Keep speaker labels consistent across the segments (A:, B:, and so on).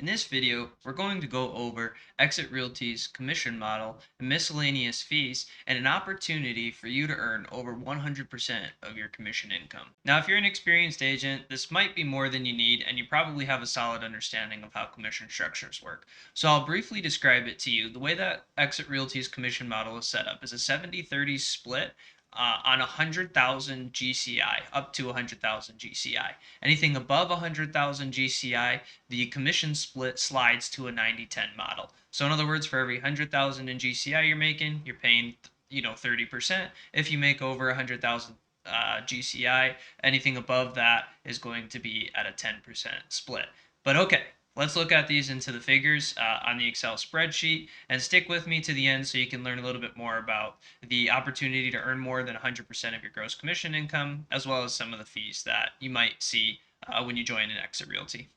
A: In this video, we're going to go over Exit Realty's commission model and miscellaneous fees and an opportunity for you to earn over 100% of your commission income. Now, if you're an experienced agent, this might be more than you need and you probably have a solid understanding of how commission structures work. So I'll briefly describe it to you. The way that Exit Realty's commission model is set up is a 70-30 split on 100,000 GCI, up to 100,000 GCI. Anything above 100,000 GCI, the commission split slides to a 90-10 model. So in other words, for every 100,000 in GCI you're making, you're paying 30%. If you make over 100,000 GCI, anything above that is going to be at a 10% split. But okay, let's look at these into the figures on the Excel spreadsheet and stick with me to the end so you can learn a little bit more about the opportunity to earn more than 100% of your gross commission income, as well as some of the fees that you might see when you join an Exit Realty.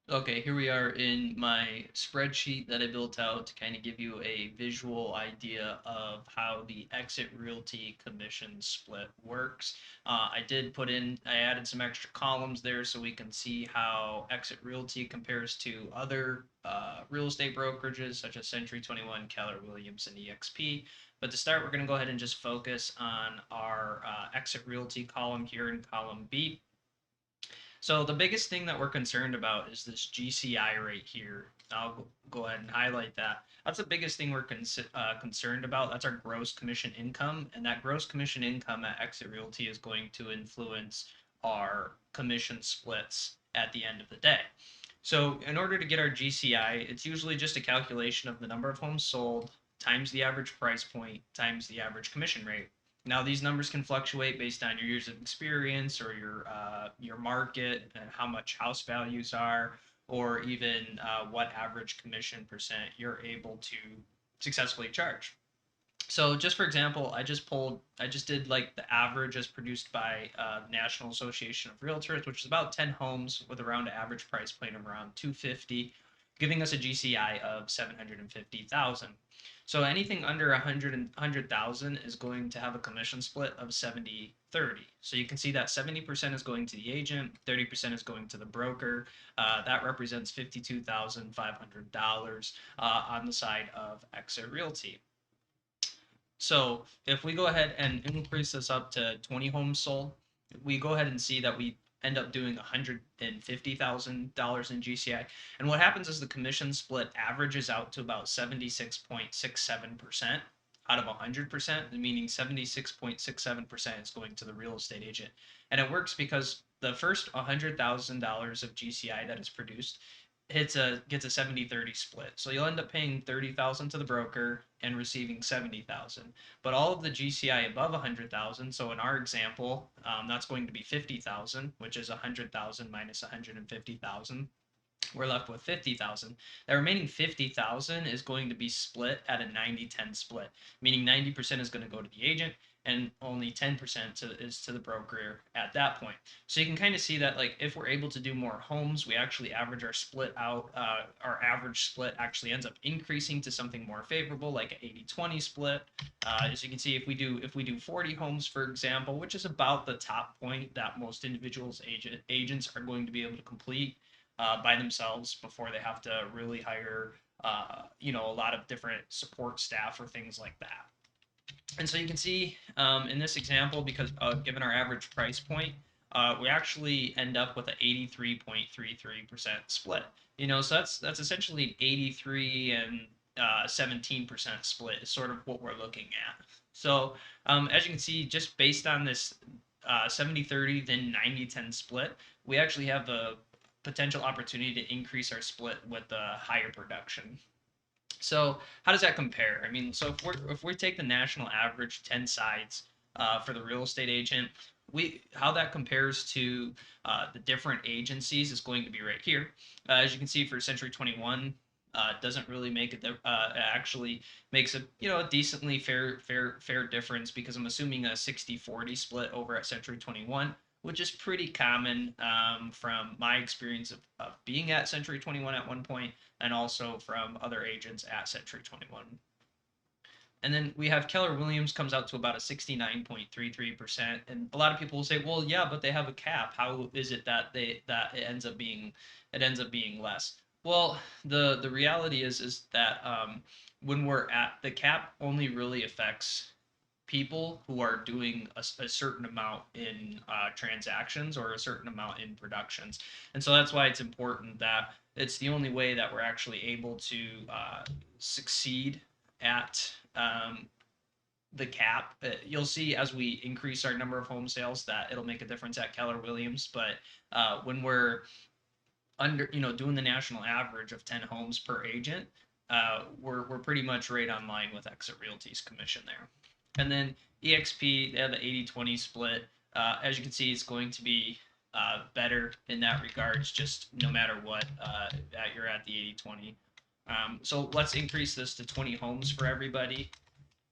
A: Okay, here we are in my spreadsheet that I built out to kind of give you a visual idea of how the Exit Realty commission split works. I added some extra columns there so we can see how Exit Realty compares to other real estate brokerages such as Century 21, Keller-Williams, and EXP. But to start, we're going to go ahead and just focus on our Exit Realty column here in column B. So the biggest thing that we're concerned about is this GCI rate here. I'll go ahead and highlight that. That's the biggest thing we're concerned about. That's our gross commission income, and that gross commission income at Exit Realty is going to influence our commission splits at the end of the day. So in order to get our GCI, it's usually just a calculation of the number of homes sold times the average price point times the average commission rate. Now these numbers can fluctuate based on your years of experience or your market and how much house values are, or even what average commission percent you're able to successfully charge. So just for example, I just did like the average as produced by National Association of Realtors, which is about 10 homes with around an average price point of around 250, giving us a GCI of 750,000. So anything under 100,000 is going to have a commission split of 70-30. So you can see that 70% is going to the agent, 30% is going to the broker. That represents $52,500 on the side of Exit Realty. So if we go ahead and increase this up to 20 homes sold, we go ahead and see that we end up doing $150,000 in GCI. And what happens is the commission split averages out to about 76.67% out of 100%, meaning 76.67% is going to the real estate agent. And it works because the first $100,000 of GCI that is produced gets a 70-30 split. So you'll end up paying 30,000 to the broker and receiving 70,000. But all of the GCI above 100,000, so in our example, that's going to be 50,000, which is 100,000 minus 150,000. We're left with 50,000. The remaining 50,000 is going to be split at a 90-10 split, meaning 90% is going to go to the agent and only 10% is to the broker at that point. So you can kind of see that, like, if we're able to do more homes, we actually average our split out. Our average split actually ends up increasing to something more favorable, like an 80-20 split. As you can see, if we do 40 homes, for example, which is about the top point that most agents are going to be able to complete by themselves before they have to really hire a lot of different support staff or things like that. And so you can see in this example, because given our average price point, we actually end up with an 83.33% split. So that's essentially an 83 and 17% split is sort of what we're looking at. So as you can see, just based on this 70-30 then 90-10 split, we actually have a potential opportunity to increase our split with the higher production. So how does that compare? I mean, so if we take the national average 10 sides for the real estate agent, how that compares to the different agencies is going to be right here. As you can see, for Century 21, doesn't really make it. Actually makes a a decently fair difference, because I'm assuming a 60-40 split over at Century 21, which is pretty common from my experience of being at Century 21 at one point, and also from other agents at Century 21. And then we have Keller-Williams comes out to about a 69.33%. And a lot of people will say, well, yeah, but they have a cap. How is it that it ends up being less? Well, the reality is that when we're at the cap only really affects people who are doing a certain amount in transactions or a certain amount in productions. And so that's why it's important that it's the only way that we're actually able to succeed at the cap. You'll see as we increase our number of home sales that it'll make a difference at Keller Williams. But when we're under, doing the national average of 10 homes per agent, we're pretty much right on line with Exit Realty's commission there. And then EXP, they have the 80-20 split. As you can see, it's going to be better in that regards, just no matter what, you're at the 80-20. So let's increase this to 20 homes for everybody,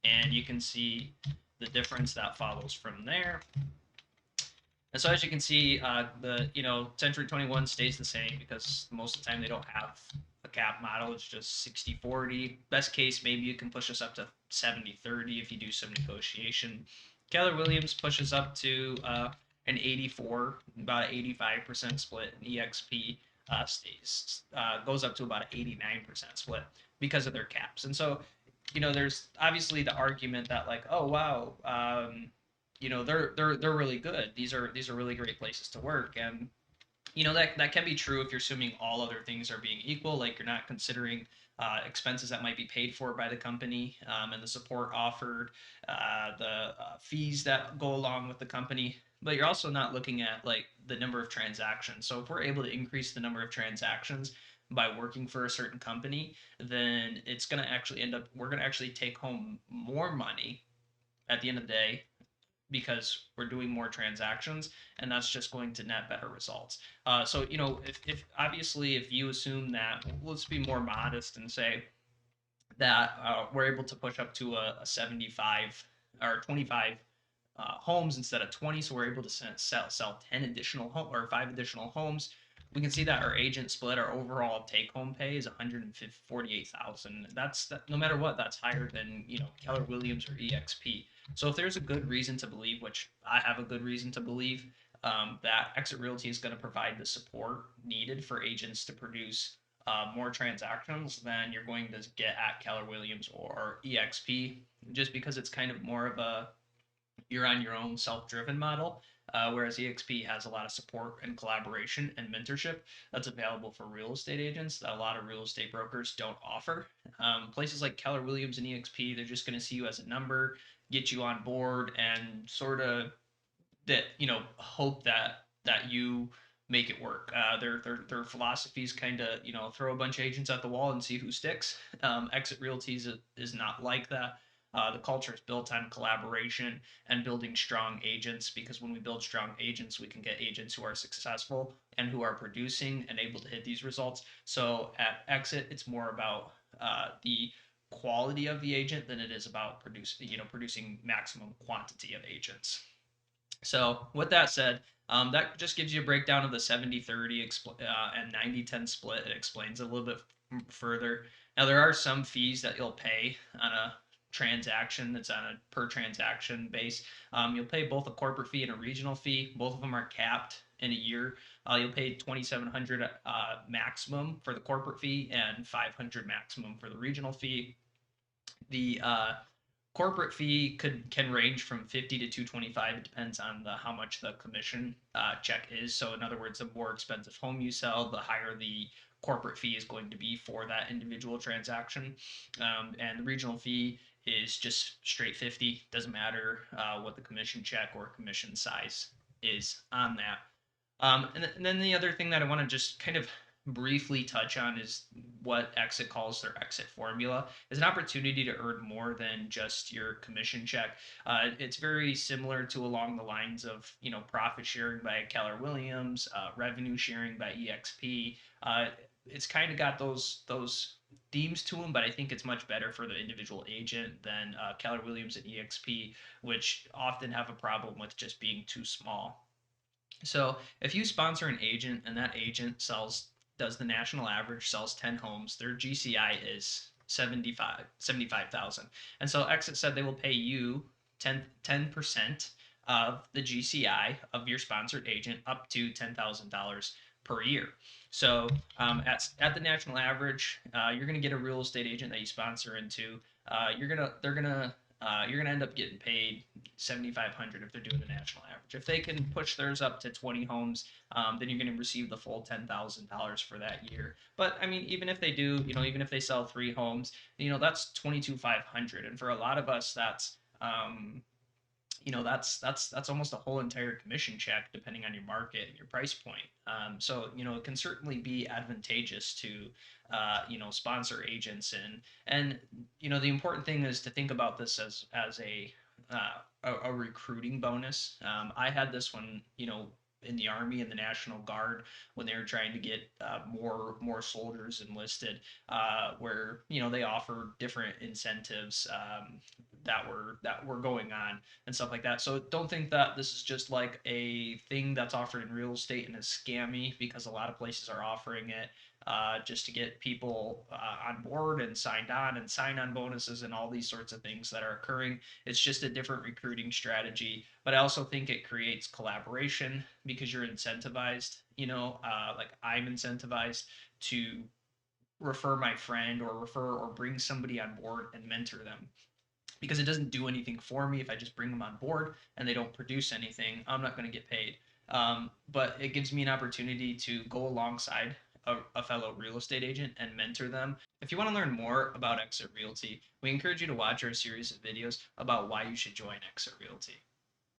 A: and you can see the difference that follows from there. And so as you can see, the Century 21 stays the same because most of the time they don't have a cap model. It's just 60-40. Best case, maybe you can push us up to 70-30 if you do some negotiation. Keller-Williams pushes up to an 84, about an 85% split. And EXP goes up to about an 89% split because of their caps. And so, there's obviously the argument that like, oh wow, they're really good. These are really great places to work, and that can be true if you're assuming all other things are being equal, like you're not considering expenses that might be paid for by the company, and the support offered, the fees that go along with the company. But you're also not looking at like the number of transactions. So if we're able to increase the number of transactions by working for a certain company, then it's going to actually we're going to actually take home more money at the end of the day because we're doing more transactions, and that's just going to net better results. So if obviously if you assume that, let's be more modest and say that we're able to push up to a 75 or 25 homes instead of 20, so we're able to sell 10 additional home or 5 additional homes. We can see that our agent split, our overall take-home pay is 148,000. That's no matter what, that's higher than Keller Williams or EXP. So if there's a good reason to believe, which I have a good reason to believe, that Exit Realty is going to provide the support needed for agents to produce more transactions, then you're going to get at Keller Williams or EXP, just because it's kind of more of a you're on your own self-driven model, whereas EXP has a lot of support and collaboration and mentorship that's available for real estate agents that a lot of real estate brokers don't offer. Places like Keller Williams and EXP, they're just going to see you as a number, get you on board, and sort of that hope that you make it work. Their philosophies kind of throw a bunch of agents at the wall and see who sticks. Exit Realty is not like that. The culture is built on collaboration and building strong agents, because when we build strong agents, we can get agents who are successful and who are producing and able to hit these results. So at Exit, it's more about the quality of the agent than it is about producing maximum quantity of agents. So with that said, that just gives you a breakdown of the 70-30 and 90-10 split. It explains it a little bit further. Now, there are some fees that you'll pay on a transaction that's on a per transaction base. You'll pay both a corporate fee and a regional fee. Both of them are capped in a year. You'll pay $2,700 maximum for the corporate fee and $500 maximum for the regional fee. The corporate fee can range from 50 to 225. It depends on how much the commission check is. So in other words, the more expensive home you sell, the higher the corporate fee is going to be for that individual transaction. And the regional fee is just straight 50. Doesn't matter what the commission check or commission size is on that. And then the other thing that I want to just kind of briefly touch on is what Exit calls their exit formula. Is an opportunity to earn more than just your commission check. It's very similar to along the lines of profit sharing by Keller Williams, revenue sharing by EXP. It's kind of got those themes to them, but I think it's much better for the individual agent than Keller Williams and EXP, which often have a problem with just being too small. So if you sponsor an agent and that agent does the national average, sells 10 homes, their GCI is 75,000. And so Exit said they will pay you 10% of the GCI of your sponsored agent up to $10,000 per year. So at the national average, you're going to get a real estate agent that you sponsor into. You're gonna end up getting paid 7,500 if they're doing the national average. If they can push theirs up to 20 homes, then you're gonna receive the full $10,000 for that year. But I mean, even if they do, even if they sell 3 homes, that's 22,500, and for a lot of us, that's almost a whole entire commission check depending on your market and your price point. So it can certainly be advantageous to sponsor agents, and the important thing is to think about this as a recruiting bonus. I had this one, in the Army and the National Guard when they were trying to get more soldiers enlisted, where they offered different incentives that were going on and stuff like that. So don't think that this is just like a thing that's offered in real estate and is scammy, because a lot of places are offering it just to get people on board and signed on, and sign-on bonuses and all these sorts of things that are occurring. It's just a different recruiting strategy, but I also think it creates collaboration because you're incentivized. Like I'm incentivized to refer my friend or refer or bring somebody on board and mentor them, because it doesn't do anything for me if I just bring them on board and they don't produce anything. I'm not going to get paid. But it gives me an opportunity to go alongside a fellow real estate agent and mentor them. If you want to learn more about Exit Realty, we encourage you to watch our series of videos about why you should join Exit Realty.